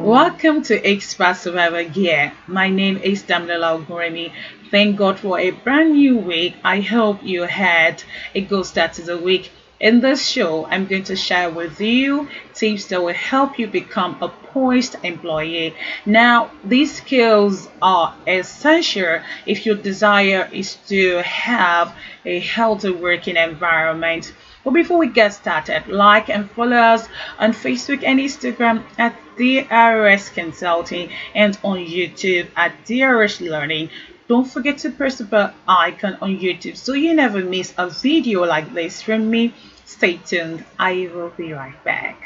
Welcome to Expert Survivor Gear. My name is Damilola Oguremi. Thank God for a brand new week. I hope you had a good start to the week. In this show, I'm going to share with you tips that will help you become a poised employee. Now, these skills are essential if your desire is to have a healthy working environment. But before we get started, like and follow us on Facebook and Instagram at DRS Consulting and on YouTube at DRS Learning. Don't forget to press the bell icon on YouTube so you never miss a video like this from me. Stay tuned. I will be right back.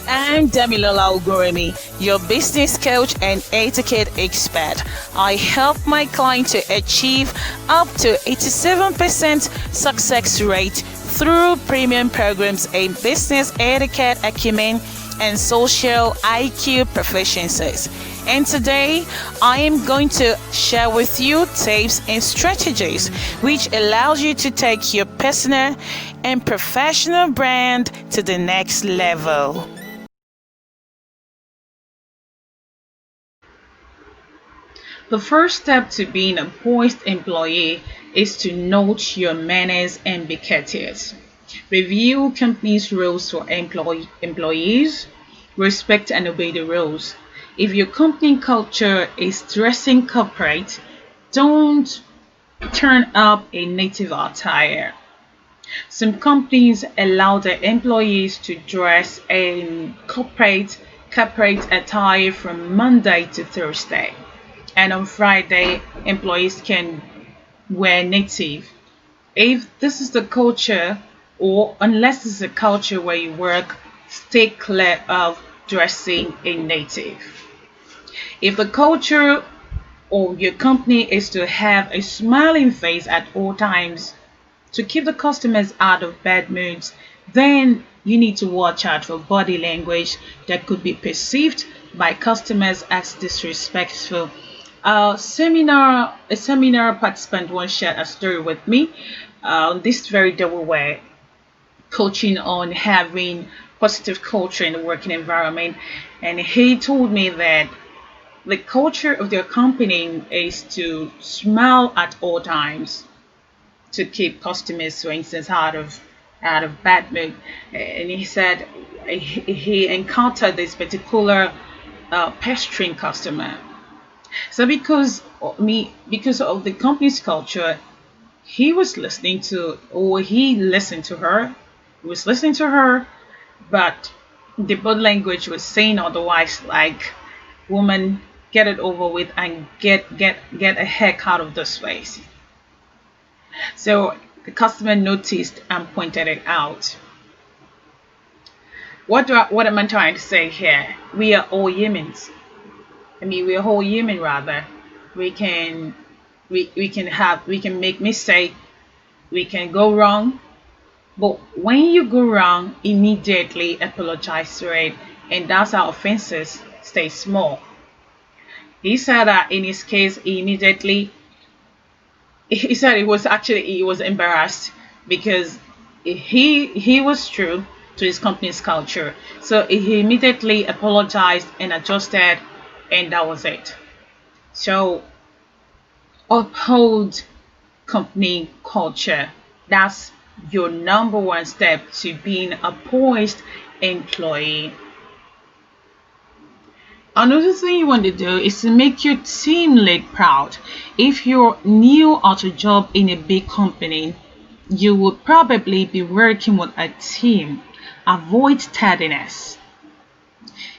I'm Damilola Oguremi, your business coach and etiquette expert. I help my clients to achieve up to 87% success rate through premium programs in business etiquette acumen and social IQ proficiencies. And today, I am going to share with you tips and strategies which allows you to take your personal and professional brand to the next level. The first step to being a poised employee is to note your manners and be courteous. Review company's rules for employees. Respect and obey the rules. If your company culture is dressing corporate, don't turn up a native attire. Some companies allow their employees to dress in corporate attire from Monday to Thursday. And on Friday, employees can wear native. If this is the culture, or unless it's a culture where you work, stay clear of dressing in native. If the culture or your company is to have a smiling face at all times to keep the customers out of bad moods, then you need to watch out for body language that could be perceived by customers as disrespectful. A seminar participant once shared a story with me. This very day we were coaching on having positive culture in the working environment, and he told me that the culture of their company is to smile at all times to keep customers, for instance, out of bad mood. And he said he encountered this particular pestering customer. So because of the company's culture, he listened to her. He was listening to her, but the body language was saying otherwise, like, woman, get it over with and get a heck out of this place. So the customer noticed and pointed it out. What am I trying to say here? We are all humans. We're whole human rather. We can make mistake. We can go wrong. But when you go wrong, immediately apologize for it, and that's how offenses stay small. He said that in his case, he said he was embarrassed because he was true to his company's culture. So he immediately apologized and adjusted, and that was it. So uphold company culture. That's your number one step to being a poised employee. Another thing you want to do is to make your team lead proud. If you're new at a job in a big company, you will probably be working with a team. Avoid tardiness.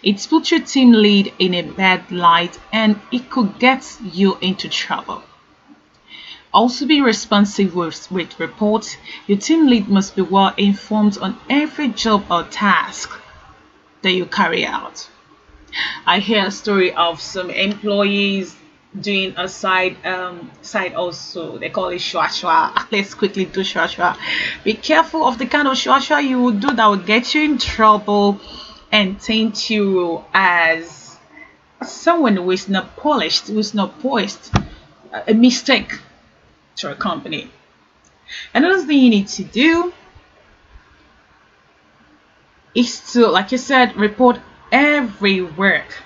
It puts your team lead in a bad light and it could get you into trouble. Also be responsive with reports. Your team lead must be well informed on every job or task that you carry out. I hear a story of some employees doing a side also. They call it shwa shwa. Let's quickly do shwa shwa. Be careful of the kind of shwa shwa you will do that will get you in trouble and taint you as someone who is not polished, who is not poised. A mistake to a company. Another thing you need to do is to, like I said, report every work.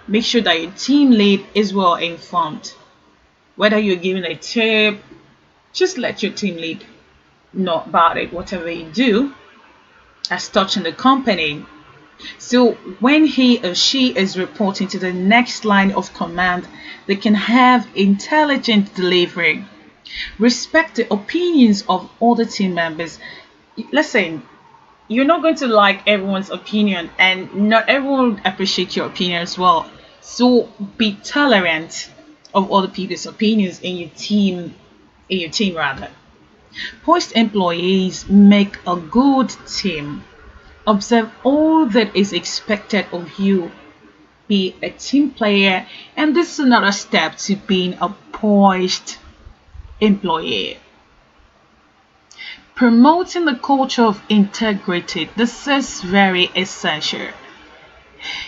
Make sure that your team lead is well informed. Whether you're giving a tip, just let your team lead know about it, whatever you do, as touching the company. So when he or she is reporting to the next line of command, they can have intelligent delivery. Respect the opinions of other team members. Listen, you're not going to like everyone's opinion, and not everyone will appreciate your opinion as well. So be tolerant of other people's opinions in your team rather. Poised employees make a good team. Observe all that is expected of you. Be a team player, and this is another step to being a poised employee. Promoting the culture of integrity. This is very essential.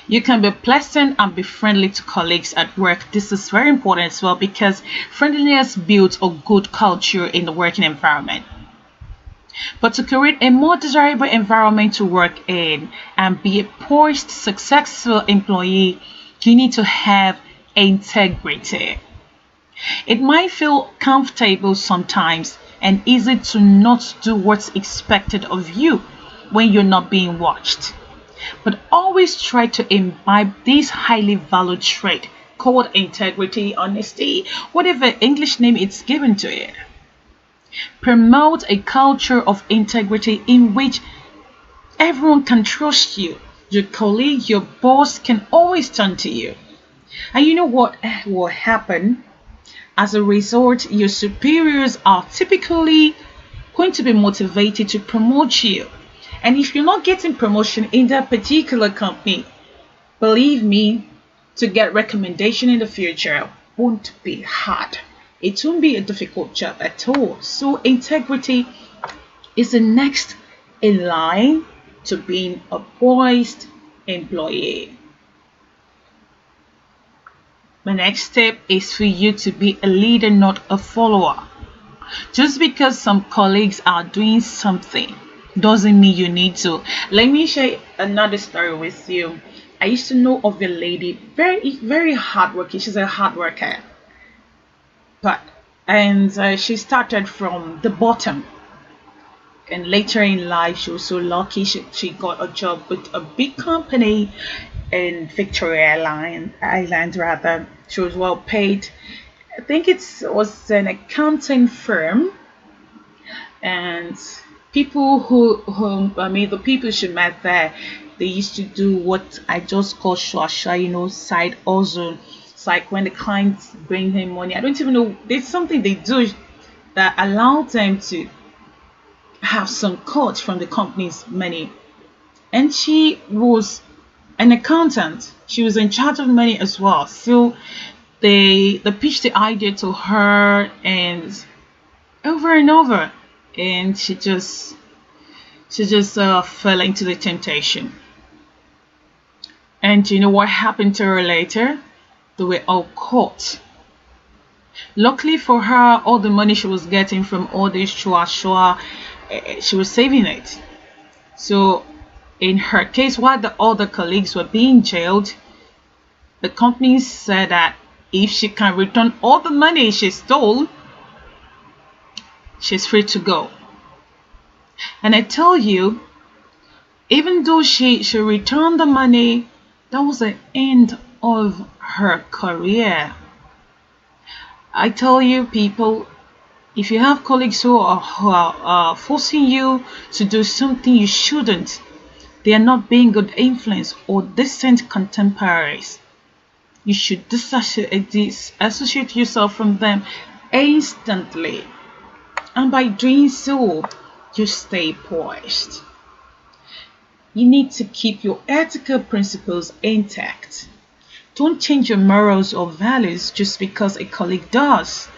You can be pleasant and be friendly to colleagues at work. This is very important as well because friendliness builds a good culture in the working environment. But to create a more desirable environment to work in and be a poised, successful employee, you need to have integrity. It might feel comfortable sometimes and easy to not do what's expected of you when you're not being watched. But always try to imbibe this highly valued trait called integrity, honesty, whatever English name it's given to it. Promote a culture of integrity in which everyone can trust you. Your colleague, your boss can always turn to you. And you know what will happen? As a result, your superiors are typically going to be motivated to promote you. And if you're not getting promotion in that particular company, believe me, to get recommendation in the future won't be hard. It won't be a difficult job at all. So integrity is the next in line to being a poised employee. The next step is for you to be a leader, not a follower. Just because some colleagues are doing something doesn't mean you need to. Let me share another story with you. I used to know of a lady, very hardworking. She's a hard worker, and she started from the bottom. And later in life, she was so lucky. She got a job with a big company in Victoria Island rather. She was well paid. I think it was an accounting firm, and the people she met there, they used to do what I just call shwa, side hustle. It's like when the clients bring him money. I don't even know. There's something they do that allows them to have some cut from the company's money. And she was an accountant. She was in charge of money as well. So they pitched the idea to her and over, and she just fell into the temptation. And you know what happened to her later? They were all caught. Luckily for her, all the money she was getting from all this shua, she was saving it. So in her case, while the other colleagues were being jailed, the company said that if she can return all the money she stole, she's free to go. And I tell you, even though she returned the money, that was the end of her career. I tell you, people, if you have colleagues who are forcing you to do something you shouldn't, they are not being good influence or decent contemporaries. You should disassociate yourself from them instantly. And by doing so, you stay poised. You need to keep your ethical principles intact. Don't change your morals or values just because a colleague does.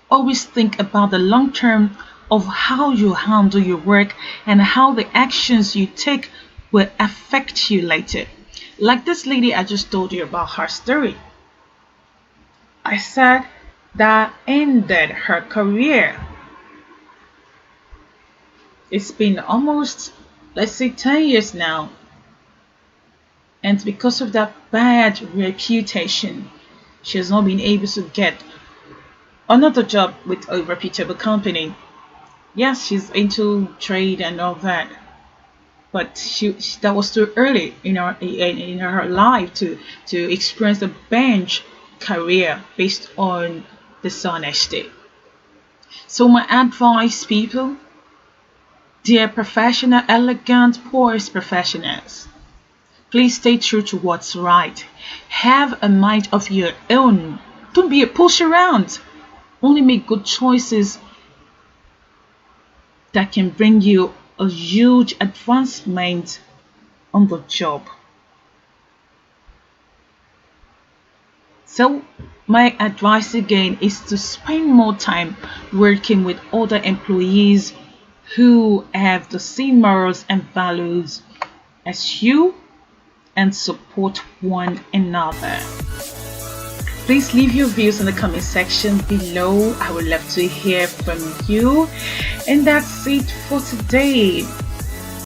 Always think about the long term of how you handle your work and how the actions you take will affect you later. Like this lady I just told you about her story. I said that ended her career. It's been almost, let's say, 10 years now. And because of that bad reputation, she has not been able to get another job with a reputable company. Yes, she's into trade and all that, but that was too early in her life to experience a bench career based on dishonesty. So my advice, people, dear professional, elegant, poised professionals, please stay true to what's right. Have a mind of your own. Don't be a push around. Only make good choices that can bring you a huge advancement on the job. So, my advice again is to spend more time working with other employees who have the same morals and values as you and support one another. Please leave your views in the comment section below. I would love to hear from you. And that's it for today.